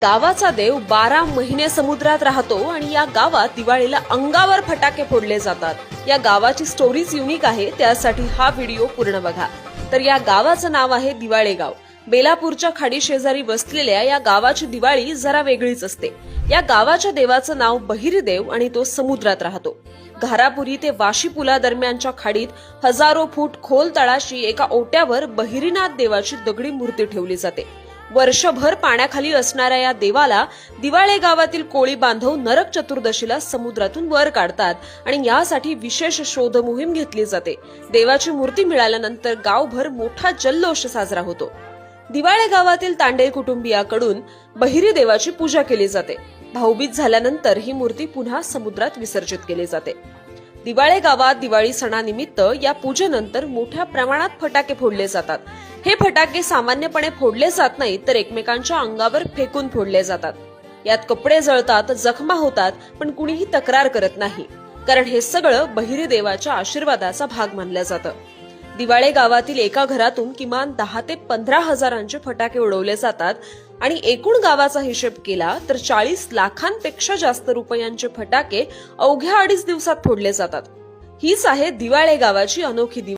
गावाचा देव 12 महिने समुद्रात राहतो आणि या गावात दिवाळीला अंगावर फटाके फोडले जातात। या गावाची स्टोरीज युनिक आहे, त्यासाठी हा व्हिडिओ पूर्ण बघा। तर या गावाचं नाव आहे दिवाळे गाव। बेलापूरच्या खाडी शेजारी वसलेल्या या गावाची दिवाळी जरा वेगळीच असते। या गावाच्या देवाचं नाव बहिरीदेव आणि तो समुद्रात राहतो। घारापुरी ते वाशी पुला दरम्यानच्या खाडीत हजारो फूट खोल तळाशी एका ओट्यावर बहिरीनाथ देवाची दगडी मूर्ती ठेवली जाते। वर्षभर पाण्याखाली असणाऱ्या या देवाला दिवाळे गावातील कोळी बांधव नरक चतुर्दशीला समुद्रातून वर काढतात आणि यासाठी विशेष शोध मोहीम घेतली जाते। देवाची मूर्ती मिळाल्यानंतर गावभर मोठा जल्लोष साजरा होतो। दिवाळे गावातील तांडेल कुटुंबियाकडून बहिरी देवाची पूजा केली जाते। भाऊबीज झाल्यानंतर ही मूर्ती पुन्हा समुद्रात विसर्जित केली जाते। दिवाळे गावात दिवाळी सणानिमित्त या पूजेनंतर मोठ्या प्रमाणात फटाके फोडले जातात। हे फटाके सामान्यपणे फोडले जात नाहीत, तर एकमेकांच्या अंगावर फेकून फोडले जातात। यात कपडे जळतात, जखमा होतात, पण कुणीही तक्रार करत नाही, कारण हे सगळं बहिरी देवाच्या आशीर्वादाचा भाग मानलं जातं। दिवाळे गावातील एका घरातून किमान 10 ते 15 हजारांचे फटाके उडवले जातात आणि एकूण गावाचा हिशेब केला तर 40 लाखांपेक्षा जास्त रुपयांचे फटाके अवघ्या 2.5 दिवसात फोडले जातात। हीच आहे दिवाळे गावाची अनोखी दिवाळी।